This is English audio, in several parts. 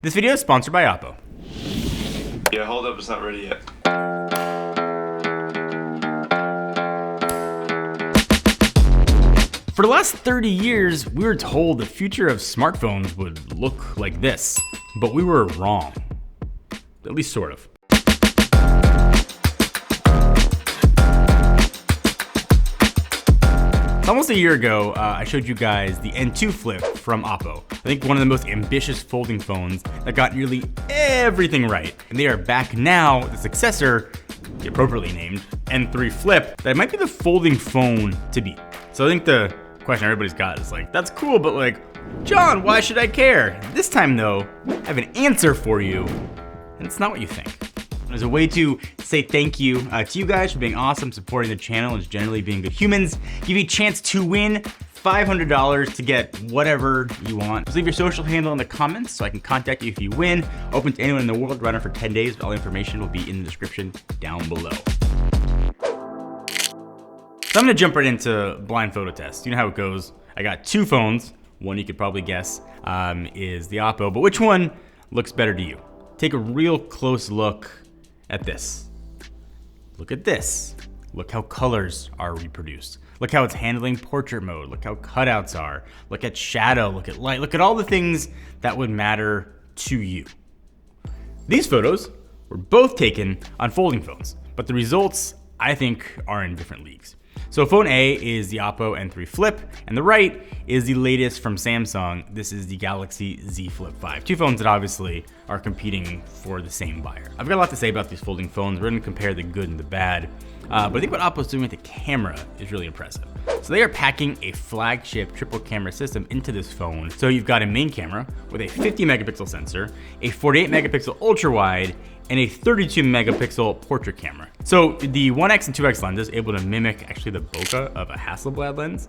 This video is sponsored by OPPO. Yeah, hold up, it's not ready yet. For the last 30 years, we were told the future of smartphones would look like this, but we were wrong. At least sort of. Almost a year ago, I showed you guys the N2 Flip from OPPO. I think one of the most ambitious folding phones that got nearly everything right. And they are back now with the successor, the appropriately named N3 Flip, that might be the folding phone to beat. So I think the question everybody's got is like, that's cool, but like, John, why should I care? This time though, I have an answer for you, and it's not what you think. As a way to say thank you to you guys for being awesome, supporting the channel, and just generally being good humans, give you a chance to win $500 to get whatever you want. Just leave your social handle in the comments so I can contact you if you win. Open to anyone in the world, run it for 10 days. All information will be in the description down below. So I'm gonna jump right into blind photo test. You know how it goes. I got two phones. One you could probably guess is the OPPO, but which one looks better to you? Take a real close look at this. Look at this. Look how colors are reproduced. Look how it's handling portrait mode. Look how cutouts are. Look at shadow, look at light. Look at all the things that would matter to you. These photos were both taken on folding phones, but the results, I think, are in different leagues. So phone A is the OPPO N3 Flip, and the right is the latest from Samsung. This is the Galaxy Z Flip 5. Two phones that obviously are competing for the same buyer. I've got a lot to say about these folding phones. We're gonna compare the good and the bad, but I think what OPPO's doing with the camera is really impressive. So they are packing a flagship triple camera system into this phone. So you've got a main camera with a 50 megapixel sensor, a 48 megapixel ultra wide, and a 32 megapixel portrait camera. So the 1x and 2x lens is able to mimic actually the bokeh of a Hasselblad lens,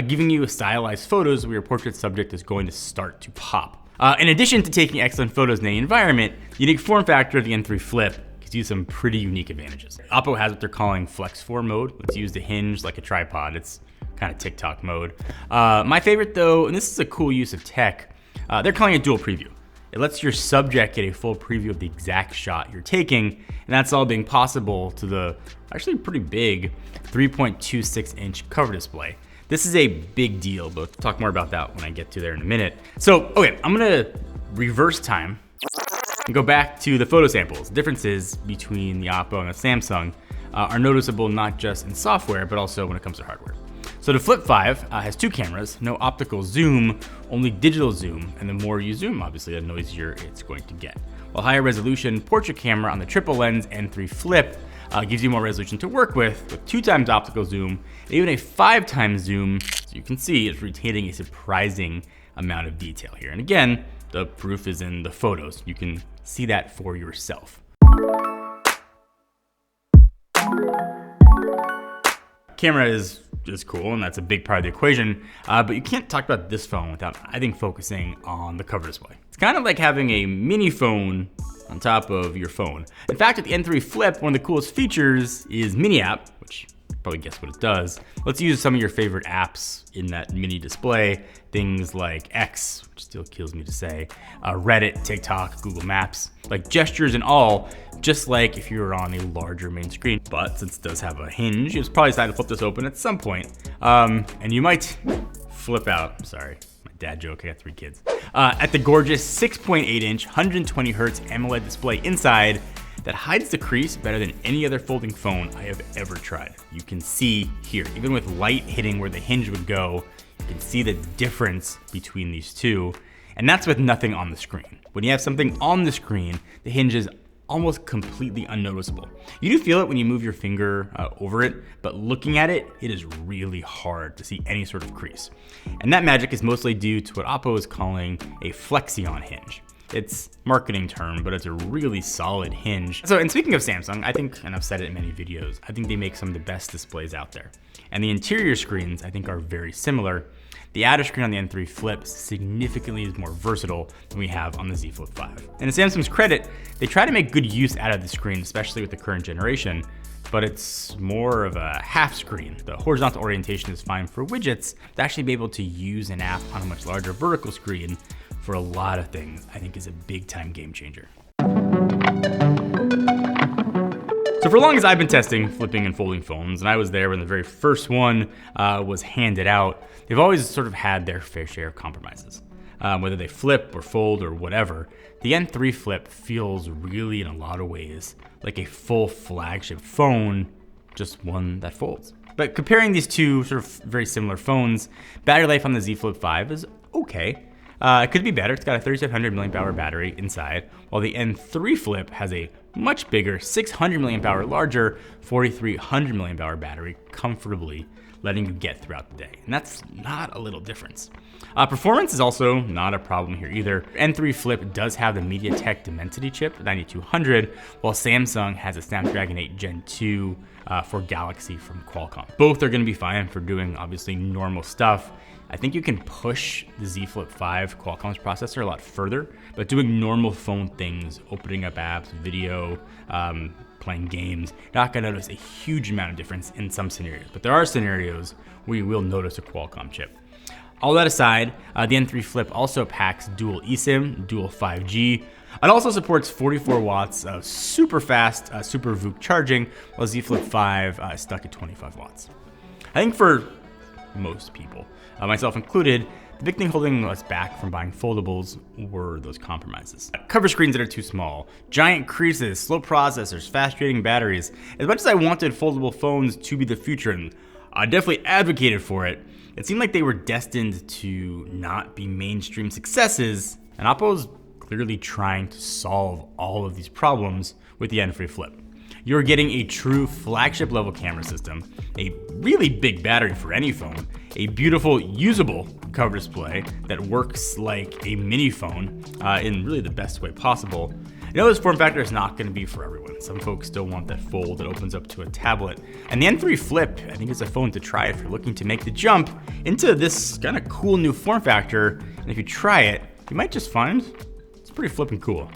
giving you stylized photos where your portrait subject is going to start to pop. In addition to taking excellent photos in any environment, the unique form factor of the N3 Flip gives you some pretty unique advantages. OPPO has what they're calling Flex 4 mode. Let's use the hinge like a tripod. It's kind of TikTok mode. My favorite though, and this is a cool use of tech, they're calling it dual preview. It lets your subject get a full preview of the exact shot you're taking, and that's all being possible to the actually pretty big 3.26 inch cover display. This is a big deal, but we'll talk more about that when I get to there in a minute. So, okay, I'm gonna reverse time and go back to the photo samples. Differences between the OPPO and the Samsung are noticeable not just in software, but also when it comes to hardware. So the Flip 5 has two cameras, no optical zoom, only digital zoom, and the more you zoom, obviously, the noisier it's going to get. While higher resolution portrait camera on the triple lens N3 Flip gives you more resolution to work with 2 times optical zoom, and even a 5 times zoom, so you can see it's retaining a surprising amount of detail here. And again, the proof is in the photos. You can see that for yourself. Camera is cool, and that's a big part of the equation, but you can't talk about this phone without, I think, focusing on the cover display. It's kind of like having a mini phone on top of your phone. In fact, with the N3 Flip, one of the coolest features is Mini App, which you probably guess what it does. Let's use some of your favorite apps in that mini display. Things like X, which still kills me to say, Reddit, TikTok, Google Maps, like gestures and all, just like if you were on a larger main screen. But since it does have a hinge, you probably decided to flip this open at some point. And you might flip out, sorry, my dad joke, I got 3 kids. At the gorgeous 6.8 inch, 120 hertz AMOLED display inside that hides the crease better than any other folding phone I have ever tried. You can see here, even with light hitting where the hinge would go, you can see the difference between these two. And that's with nothing on the screen. When you have something on the screen, the hinge is almost completely unnoticeable. You do feel it when you move your finger over it, but looking at it, it is really hard to see any sort of crease. And that magic is mostly due to what OPPO is calling a Flexion hinge. It's a marketing term, but it's a really solid hinge. So, and speaking of Samsung, I think, and I've said it in many videos, I think they make some of the best displays out there. And the interior screens, I think, are very similar. The outer screen on the N3 Flip significantly is more versatile than we have on the Z Flip 5. And to Samsung's credit, they try to make good use out of the screen, especially with the current generation, but it's more of a half screen. The horizontal orientation is fine for widgets, to actually be able to use an app on a much larger vertical screen for a lot of things, I think is a big time game changer. So for as long as I've been testing flipping and folding phones, and I was there when the very first one was handed out, they've always sort of had their fair share of compromises. Whether they flip or fold or whatever, the N3 Flip feels really, in a lot of ways, like a full flagship phone, just one that folds. But comparing these two sort of very similar phones, battery life on the Z Flip 5 is okay. It could be better. It's got a 3700 mAh battery inside, while the N3 Flip has a much bigger 600 mAh larger 4300 mAh battery, comfortably letting you get throughout the day. And that's not a little difference. Performance is also not a problem here either. N3 Flip does have the MediaTek Dimensity chip, 9200, while Samsung has a Snapdragon 8 Gen 2 for Galaxy from Qualcomm. Both are gonna be fine for doing obviously normal stuff. I think you can push the Z Flip 5 Qualcomm's processor a lot further, but doing normal phone things, opening up apps, video, playing games, not gonna notice a huge amount of difference in some scenarios, but there are scenarios where you will notice a Qualcomm chip. All that aside, the N3 Flip also packs dual eSIM, dual 5G. It also supports 44 watts of super fast Super VOOC charging, while Z Flip 5 is stuck at 25 watts. I think for most people, myself included, the big thing holding us back from buying foldables were those compromises. Cover screens that are too small, giant creases, slow processors, fast draining batteries. As much as I wanted foldable phones to be the future, and I definitely advocated for it, it seemed like they were destined to not be mainstream successes, and OPPO's clearly trying to solve all of these problems with the N3 Flip. You're getting a true flagship level camera system, a really big battery for any phone, a beautiful, usable cover display that works like a mini phone in really the best way possible. I know this form factor is not going to be for everyone. Some folks still want that fold that opens up to a tablet. And the N3 Flip, I think, is a phone to try if you're looking to make the jump into this kind of cool new form factor. And if you try it, you might just find it's pretty flippin' cool.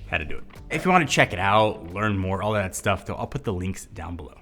Had to do it. If you want to check it out, learn more, all that stuff, though, I'll put the links down below.